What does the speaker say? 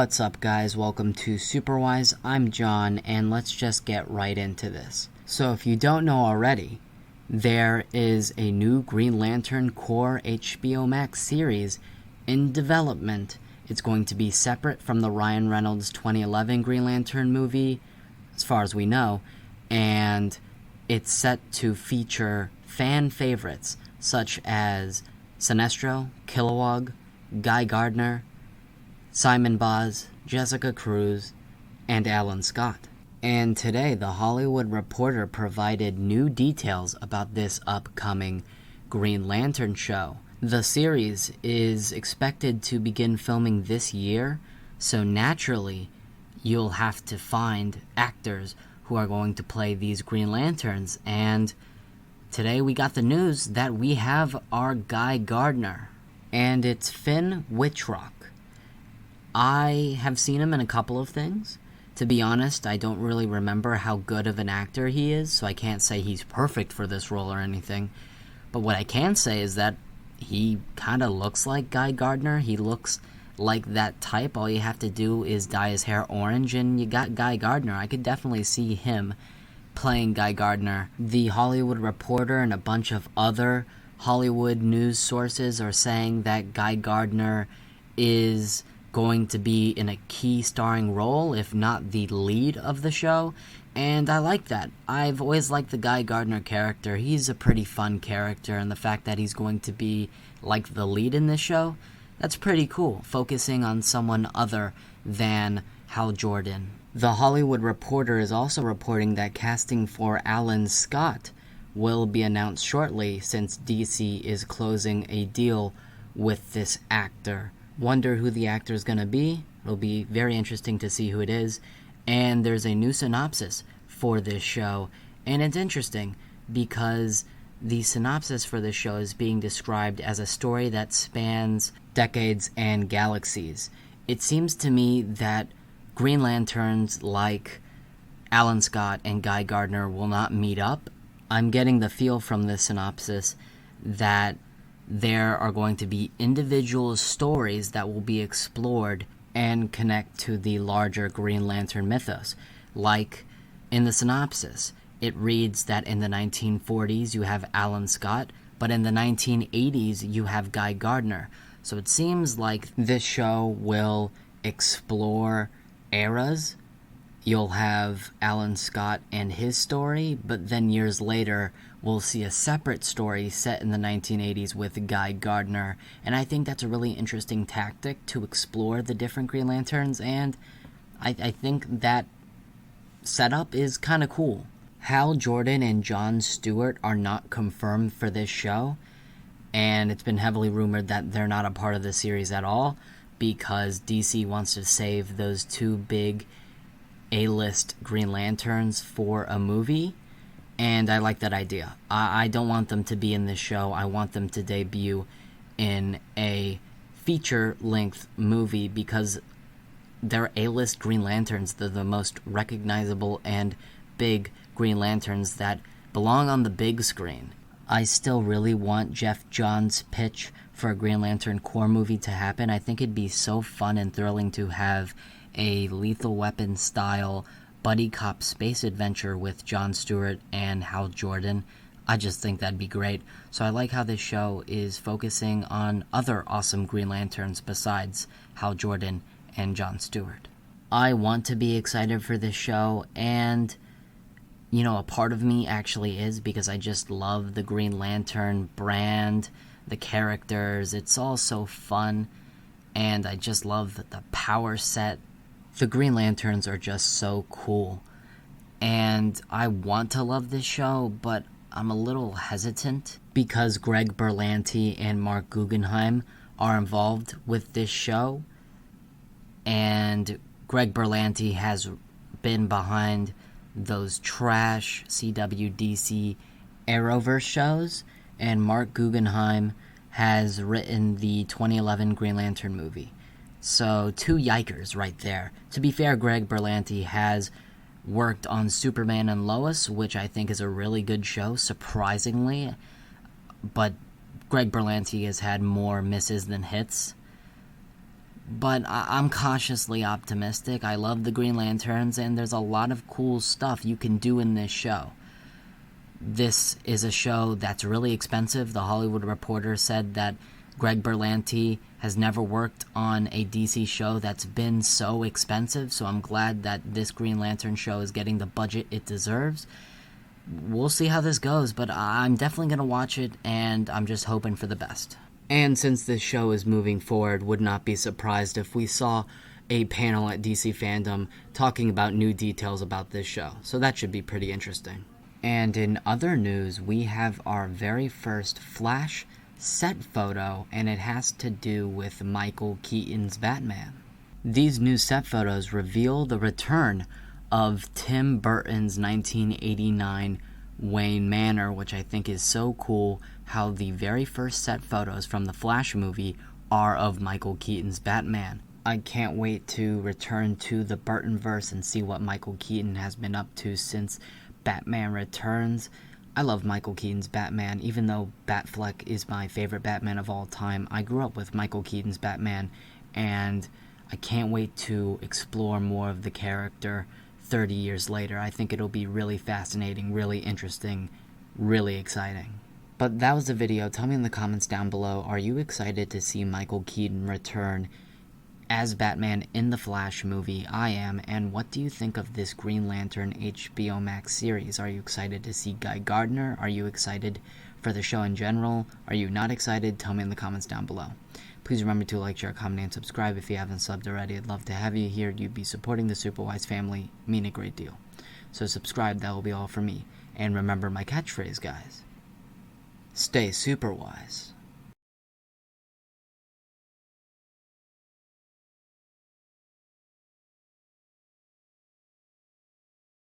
What's up, guys? Welcome to Superwise. I'm John, and let's just get right into this. So if you don't know already, there is a new Green Lantern Corps HBO Max series in development. It's going to be separate from the Ryan Reynolds 2011 Green Lantern movie, as far as we know, and it's set to feature fan favorites such as Sinestro, Kilowog, Guy Gardner, Simon Boz, Jessica Cruz, and Alan Scott. And today, The Hollywood Reporter provided new details about this upcoming Green Lantern show. The series is expected to begin filming this year, so naturally, you'll have to find actors who are going to play these Green Lanterns. And today we got the news that we have our Guy Gardner, and it's Finn Wittrock. I have seen him in a couple of things. To be honest, I don't really remember how good of an actor he is, so I can't say he's perfect for this role or anything. But what I can say is that he kind of looks like Guy Gardner. He looks like that type. All you have to do is dye his hair orange and you got Guy Gardner. I could definitely see him playing Guy Gardner. The Hollywood Reporter and a bunch of other Hollywood news sources are saying that Guy Gardner is going to be in a key starring role, if not the lead of the show, and I like that. I've always liked the Guy Gardner character. He's a pretty fun character, and the fact that he's going to be like the lead in this show, that's pretty cool, focusing on someone other than Hal Jordan. The Hollywood Reporter is also reporting that casting for Alan Scott will be announced shortly, since DC is closing a deal with this actor. Wonder who the actor is going to be. It'll be very interesting to see who it is. And there's a new synopsis for this show. And it's interesting because the synopsis for this show is being described as a story that spans decades and galaxies. It seems to me that Green Lanterns like Alan Scott and Guy Gardner will not meet up. I'm getting the feel from this synopsis that there are going to be individual stories that will be explored and connect to the larger Green Lantern mythos. Like in the synopsis, it reads that in the 1940s you have Alan Scott, but in the 1980s you have Guy Gardner. So it seems like this show will explore eras. You'll have Alan Scott and his story, but then years later we'll see a separate story set in the 1980s with Guy Gardner, and I think that's a really interesting tactic to explore the different Green Lanterns, and I think that setup is kind of cool. Hal Jordan and Jon Stewart are not confirmed for this show, and it's been heavily rumored that they're not a part of the series at all, because DC wants to save those two big A-list Green Lanterns for a movie. And I like that idea. I don't want them to be in this show. I want them to debut in a feature-length movie because they're A-list Green Lanterns. They're the most recognizable and big Green Lanterns that belong on the big screen. I still really want Jeff Johns' pitch for a Green Lantern Corps movie to happen. I think it'd be so fun and thrilling to have a Lethal Weapon style buddy cop space adventure with Jon Stewart and Hal Jordan. I just think that'd be great. So I like how this show is focusing on other awesome Green Lanterns besides Hal Jordan and Jon Stewart. I want to be excited for this show, and a part of me actually is, because I just love the Green Lantern brand, the characters. It's all so fun, and I just love the power set. The Green Lanterns are just so cool, and I want to love this show, but I'm a little hesitant because Greg Berlanti and Mark Guggenheim are involved with this show, and Greg Berlanti has been behind those trash CWDC Arrowverse shows, and Mark Guggenheim has written the 2011 Green Lantern movie. So, two yikers right there. To be fair, Greg Berlanti has worked on Superman and Lois, which I think is a really good show, surprisingly. But Greg Berlanti has had more misses than hits. But I'm cautiously optimistic. I love the Green Lanterns, and there's a lot of cool stuff you can do in this show. This is a show that's really expensive. The Hollywood Reporter said that Greg Berlanti has never worked on a DC show that's been so expensive, so I'm glad that this Green Lantern show is getting the budget it deserves. We'll see how this goes, but I'm definitely going to watch it, and I'm just hoping for the best. And since this show is moving forward, would not be surprised if we saw a panel at DC Fandom talking about new details about this show, so that should be pretty interesting. And in other news, we have our very first Flash set photo, and it has to do with Michael Keaton's Batman. These new set photos reveal the return of Tim Burton's 1989 Wayne Manor, which I think is so cool, how the very first set photos from the Flash movie are of Michael Keaton's Batman. I can't wait to return to the Burtonverse and see what Michael Keaton has been up to since Batman Returns. I love Michael Keaton's Batman, even though Batfleck is my favorite Batman of all time. I grew up with Michael Keaton's Batman, and I can't wait to explore more of the character 30 years later. I think it'll be really fascinating, really interesting, really exciting. But that was the video. Tell me in the comments down below, are you excited to see Michael Keaton return as Batman in the Flash movie? I am. And what do you think of this Green Lantern HBO Max series? Are you excited to see Guy Gardner? Are you excited for the show in general? Are you not excited? Tell me in the comments down below. Please remember to like, share, comment, and subscribe if you haven't subbed already. I'd love to have you here. You'd be supporting the Superwise family. Mean a great deal. So subscribe. That will be all for me. And remember my catchphrase, guys. Stay Superwise.